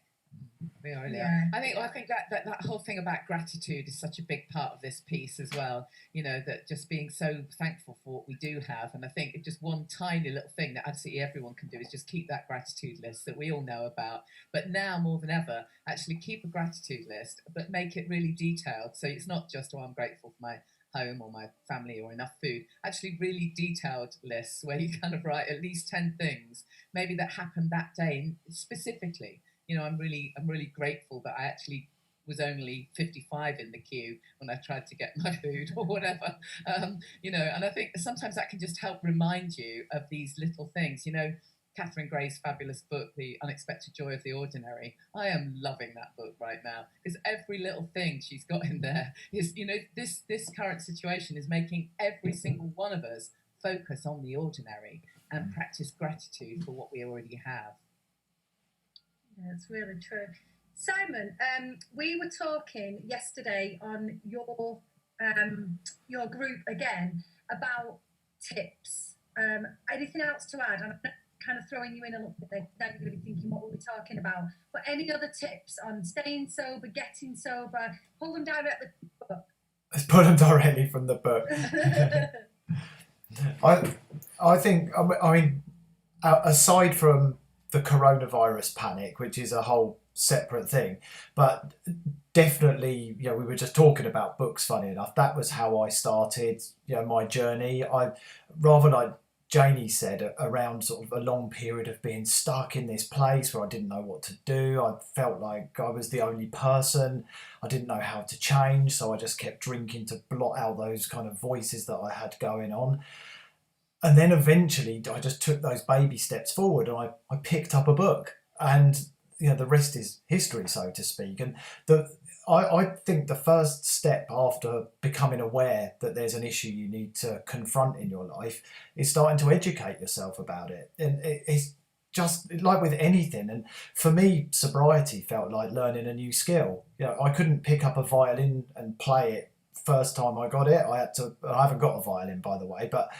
We really Yeah. are. I think that whole thing about gratitude is such a big part of this piece as well. You know, that just being so thankful for what we do have. And I think just one tiny little thing that absolutely everyone can do is just keep that gratitude list that we all know about. But now more than ever, actually keep a gratitude list, but make it really detailed. So it's not just, oh, I'm grateful for my home or my family or enough food. Actually really detailed lists where you kind of write at least 10 things maybe that happened that day specifically. You know, I'm really grateful that I actually was only 55 in the queue when I tried to get my food or whatever. You know, and I think sometimes that can just help remind you of these little things. You know, Catherine Gray's fabulous book, The Unexpected Joy of the Ordinary. I am loving that book right now because every little thing she's got in there is, you know, this current situation is making every single one of us focus on the ordinary and practice gratitude for what we already have. Yeah, it's really true. Simon, we were talking yesterday on your group again about tips. Anything else to add? I'm kind of throwing you in a little bit there. Then you're going to be thinking what were we talking about. But any other tips on staying sober, getting sober? Pull them directly from the book. Let's pull them directly from the book. I think, I mean, aside from the coronavirus panic, which is a whole separate thing, but definitely, you know, we were just talking about books, funny enough. That was how I started, you know, my journey. I, rather like Janey said, around sort of a long period of being stuck in this place where I didn't know what to do. I felt like I was the only person. I didn't know how to change, so I just kept drinking to blot out those kind of voices that I had going on. And then eventually I just took those baby steps forward and I picked up a book, and you know, the rest is history, so to speak. And I think the first step after becoming aware that there's an issue you need to confront in your life is starting to educate yourself about it. And it's just like with anything. And for me, sobriety felt like learning a new skill. You know, I couldn't pick up a violin and play it first time I got it. I haven't got a violin, by the way, but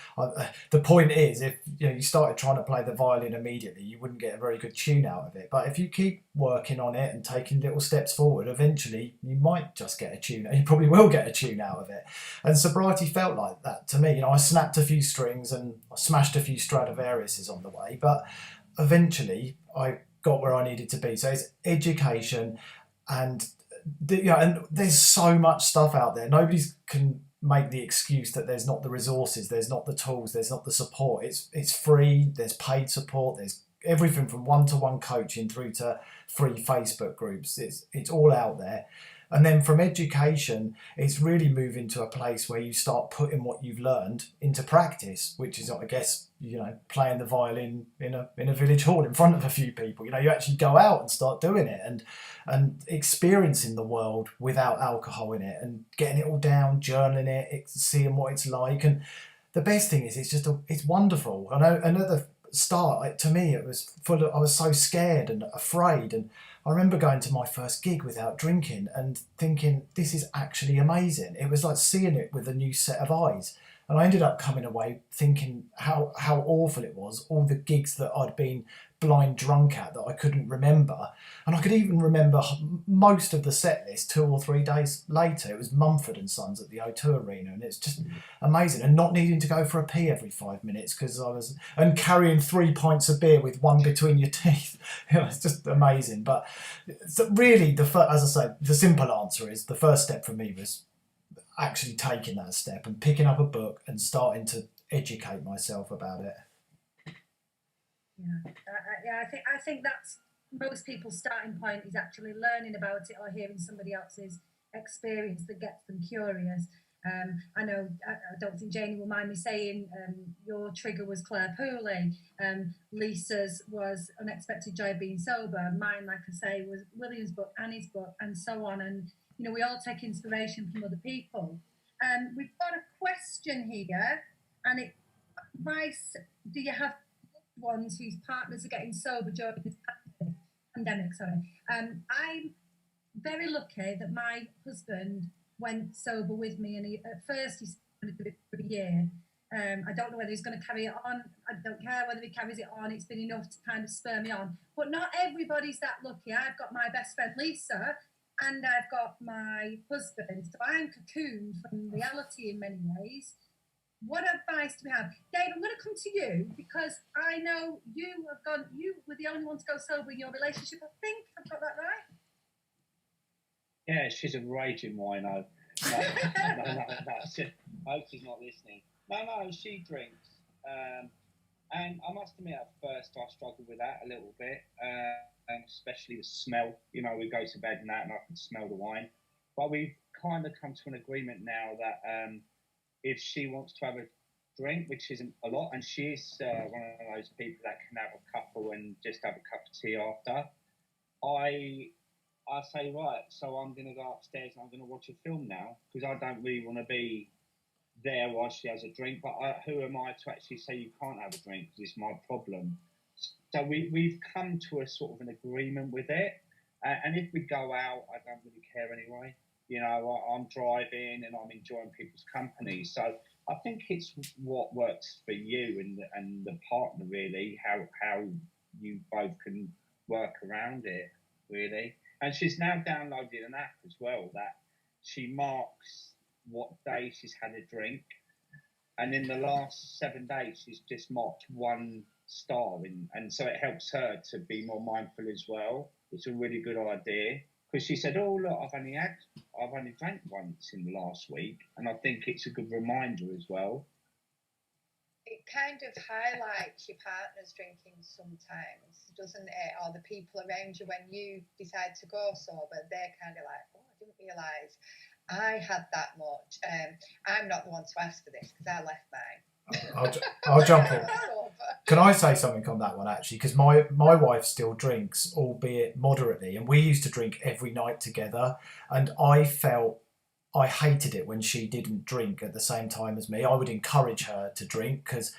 the point is, if you know, you started trying to play the violin immediately, you wouldn't get a very good tune out of it. But if you keep working on it and taking little steps forward, eventually you might just get a tune. You probably will get a tune out of it. And sobriety felt like that to me. You know, I snapped a few strings and I smashed a few Stradivariuses on the way, but eventually I got where I needed to be. So it's education, and and there's so much stuff out there. Nobody can make the excuse that there's not the resources, there's not the tools, there's not the support. It's free. There's paid support. There's everything from one-to-one coaching through to free Facebook groups. It's all out there. And then from education, it's really moving to a place where you start putting what you've learned into practice, which is, I guess, you know, playing the violin in a village hall in front of a few people. You know, you actually go out and start doing it and experiencing the world without alcohol in it and getting it all down, journaling it, seeing what it's like. And the best thing is, it's wonderful. I know, and at the start, to me, it was I was so scared and afraid. And I remember going to my first gig without drinking and thinking, this is actually amazing. It was like seeing it with a new set of eyes. And I ended up coming away thinking how awful it was, all the gigs that I'd been blind drunk at that I couldn't remember. And I could even remember most of the set list 2 or 3 days later. It was Mumford and Sons at the O2 Arena, and it's just amazing. And not needing to go for a pee every 5 minutes and carrying 3 pints of beer with one between your teeth. You know, it's just amazing. But so really, as I say, the simple answer is the first step for me was actually taking that step and picking up a book and starting to educate myself about it. Yeah, I think that's most people's starting point is actually learning about it or hearing somebody else's experience that gets them curious. I know, I don't think Janey will mind me saying your trigger was Claire Pooley, Lisa's was Unexpected Joy of Being Sober, mine, like I say, was William's book, Annie's book, and so on. And you know, we all take inspiration from other people. We've got a question here, and it advice: do you have ones whose partners are getting sober during this pandemic? I'm very lucky that my husband went sober with me, and at first he started to do it for a year, I don't know whether he's going to carry it on. I don't care whether he carries it on. It's been enough to kind of spur me on. But not everybody's that lucky. I've got my best friend Lisa, and I've got my husband. So I'm cocooned from reality in many ways. What advice do we have? Dave, I'm going to come to you because I know you were the only one to go sober in your relationship. I think I've got that right. Yeah, she's a raging wino. No. I hope she's not listening. No, she drinks. And I must admit, at first I struggled with that a little bit, especially the smell. You know, we go to bed and I can smell the wine. But we've kind of come to an agreement now that if she wants to have a drink, which isn't a lot, and she's one of those people that can have a couple and just have a cup of tea after, I say, right, so I'm going to go upstairs and I'm going to watch a film now because I don't really want to be there while she has a drink. But who am I to actually say you can't have a drink because it's my problem? So we've come to a sort of an agreement with it. And if we go out, I don't really care anyway. You know, I'm driving and I'm enjoying people's company. So I think it's what works for you and the partner, really, how you both can work around it, really. And she's now downloaded an app as well that she marks what day she's had a drink. And in the last 7 days, she's just marked 1 star. And so it helps her to be more mindful as well. It's a really good idea. Because she said, oh, look, I've only drank once in the last week. And I think it's a good reminder as well. It kind of highlights your partner's drinking sometimes, doesn't it? Or the people around you when you decide to go sober, they're kind of like, oh, I didn't realise I had that much. I'm not the one to ask for this because I left mine. I'll jump in. Can I say something on that one, actually? Because my wife still drinks, albeit moderately, and we used to drink every night together, and I hated it when she didn't drink at the same time as me. I would encourage her to drink because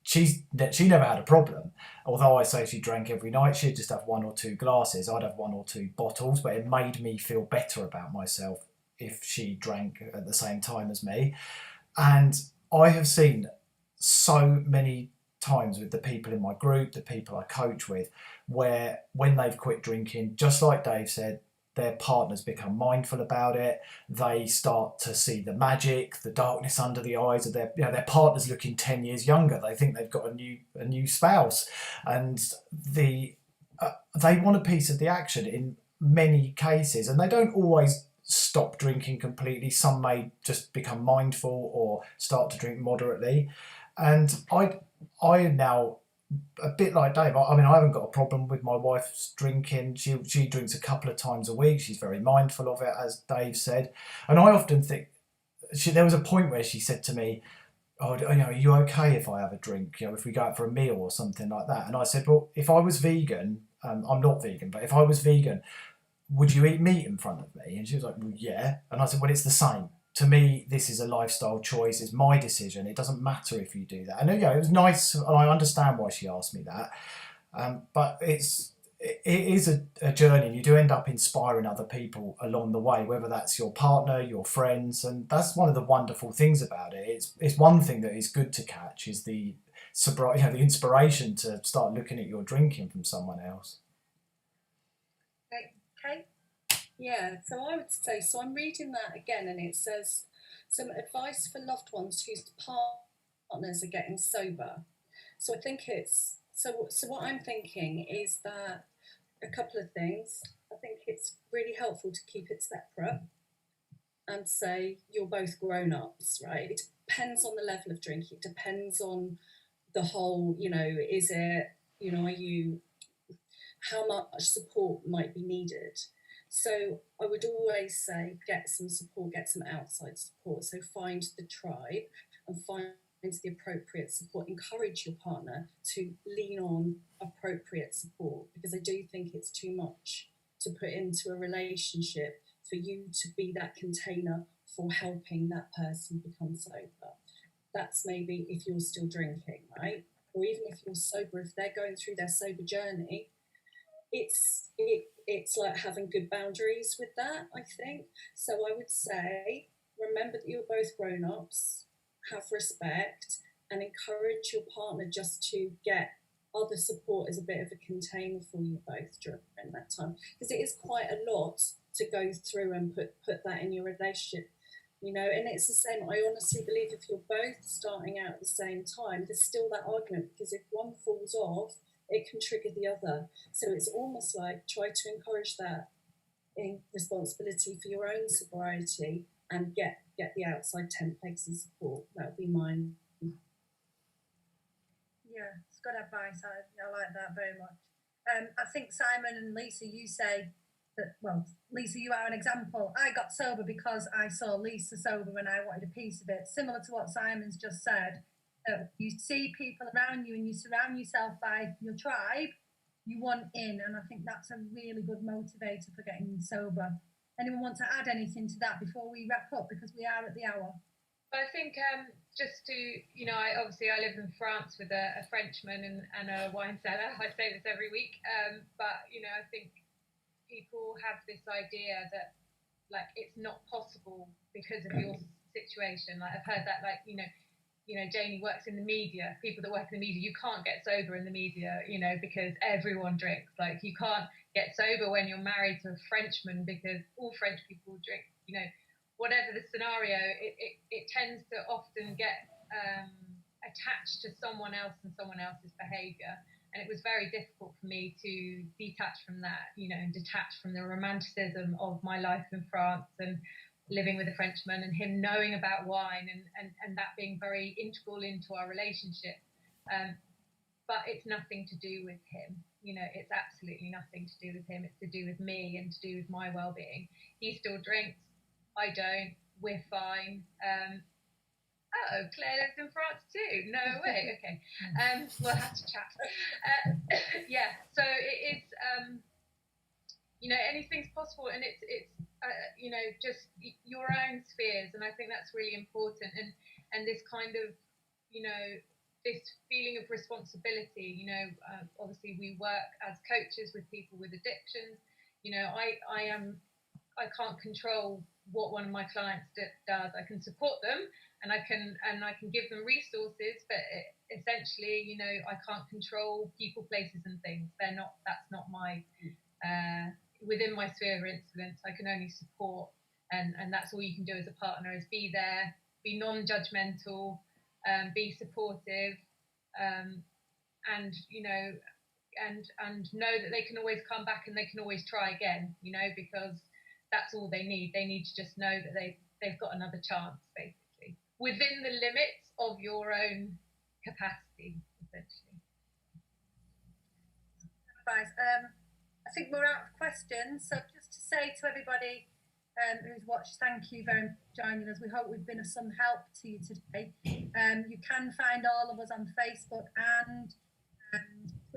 she never had a problem. Although I say she drank every night, she'd just have 1 or 2 glasses. I'd have 1 or 2 bottles, but it made me feel better about myself if she drank at the same time as me. And I have seen so many times with the people in my group, the people I coach with, where when they've quit drinking, just like Dave said, their partners become mindful about it. They start to see the magic, the darkness under the eyes of their partner's looking 10 years younger. They think they've got a new spouse, and they want a piece of the action in many cases, and they don't always stop drinking completely. Some may just become mindful or start to drink moderately. And I now, a bit like Dave, I mean, I haven't got a problem with my wife's drinking. She drinks a couple of times a week. She's very mindful of it, as Dave said. And I often think, there was a point where she said to me, oh, are you okay if I have a drink? If we go out for a meal or something like that. And I said, well, if I was vegan, I'm not vegan, but if I was vegan, would you eat meat in front of me? And she was like, well, yeah. And I said, well, it's the same. To me, this is a lifestyle choice. It's my decision. It doesn't matter if you do that. And it was nice, and I understand why she asked me that. But it is a journey, and you do end up inspiring other people along the way, whether that's your partner, your friends, and that's one of the wonderful things about it. It's one thing that is good to catch is the inspiration to start looking at your drinking from someone else. Okay. Yeah, so I would say, so I'm reading that again, and it says some advice for loved ones whose partners are getting sober. So I think so what I'm thinking is that a couple of things. I think it's really helpful to keep it separate and say you're both grown-ups, right? It depends on the level of drinking. It depends on the whole, is it, how much support might be needed. So I would always say get some support, get some outside support. So find the tribe and find the appropriate support. Encourage your partner to lean on appropriate support, because I do think it's too much to put into a relationship for you to be that container for helping that person become sober. That's maybe if you're still drinking, right? Or even if you're sober, if they're going through their sober journey, it's like having good boundaries with that, I think. So I would say, remember that you're both grown-ups have respect, and encourage your partner just to get other support as a bit of a container for you both during that time, because it is quite a lot to go through and put that in your relationship, you know. And it's the same, I honestly believe, if you're both starting out at the same time, there's still that argument, because if one falls off, it can trigger the other. So it's almost like try to encourage that in responsibility for your own sobriety, and get the outside tent pegs and support. That would be mine. Yeah, it's good advice. I like that very much. I think Simon and Lisa, you say that, well, Lisa, you are an example. I got sober because I saw Lisa sober and I wanted a piece of it. Similar to what Simon's just said, you see people around you and you surround yourself by your tribe, you want in, and I think that's a really good motivator for getting sober. Anyone want to add anything to that before we wrap up, because we are at the hour? I think just to, you know, I live in France with a Frenchman and a wine cellar. I say this every week, but, you know, I think people have this idea that, like, it's not possible because of your situation. Like, I've heard that, like, you know, Janey works in the media. People that work in the media, you can't get sober in the media, you know, because everyone drinks. Like, you can't get sober when you're married to a Frenchman because all French people drink, you know. Whatever the scenario, it tends to often get attached to someone else and someone else's behaviour. And it was very difficult for me to detach from that, you know, and detach from the romanticism of my life in France and living with a Frenchman and him knowing about wine and that being very integral into our relationship. But it's nothing to do with him. You know, it's absolutely nothing to do with him. It's to do with me and to do with my well-being. He still drinks. I don't. We're fine. Claire lives in France too. No way. Okay. We'll have to chat. Yeah. So it is. You know, anything's possible, and it's you know, just your own spheres, and I think that's really important. And this kind of, you know, this feeling of responsibility. You know, obviously we work as coaches with people with addictions. You know, I can't control what one of my clients does. I can support them and I can give them resources, but essentially, you know, I can't control people, places and things. That's not my within my sphere of influence. I can only support, and that's all you can do as a partner, is be there, be non-judgmental, be supportive, and you know, and know that they can always come back and they can always try again, you know, because that's all they need. They need to just know that they've got another chance, basically, within the limits of your own capacity, essentially. Advice. I think we're out of questions, so just to say to everybody who's watched, thank you very much for joining us. We hope we've been of some help to you today. You can find all of us on Facebook and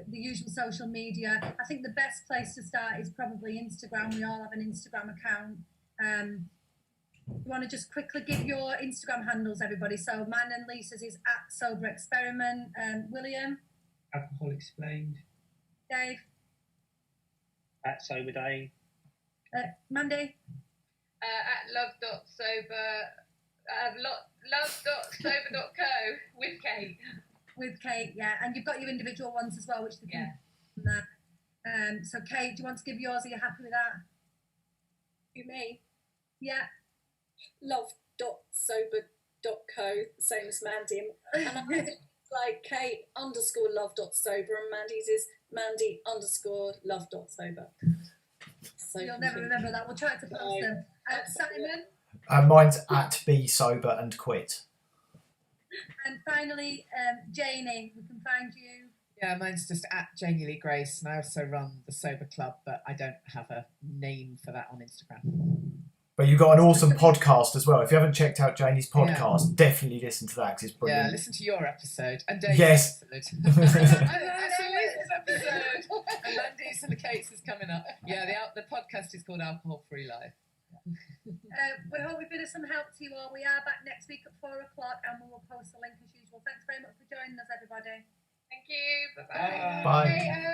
the usual social media. I think the best place to start is probably Instagram. We all have an Instagram account. You want to just quickly give your Instagram handles, everybody? So mine and Lisa's is @SoberExperiment. William? Alcohol Explained. Dave? @SoberDay. Mandy? @love.sober. love.sober.co with Kate. With Kate, yeah. And you've got your individual ones as well, which they can there. So Kate, do you want to give yours? Are you happy with that? You me? Yeah. Love.sober.co, same as Mandy. And I like Kate_love.sober, and Mandy's is Mandy_love.sober. So you'll never remember that. We'll try to post them. Simon? Mine's @BeSoberAndQuit. And finally, Janey, we can find you. Yeah, mine's just @Janey Lee Grace, and I also run the Sober Club, but I don't have a name for that on Instagram. But you've got an awesome podcast as well. If you haven't checked out Janey's podcast, definitely listen to that because it's brilliant. Yeah, listen to your episode and Dave's yes. episode. And Mandy's and Kate's is coming up. Yeah, the podcast is called Alcohol Free Life. We hope we've been of some help to you all. We are back next week at 4:00 and we will post the link as usual. Thanks very much for joining us, everybody. Thank you. Bye-bye. Bye.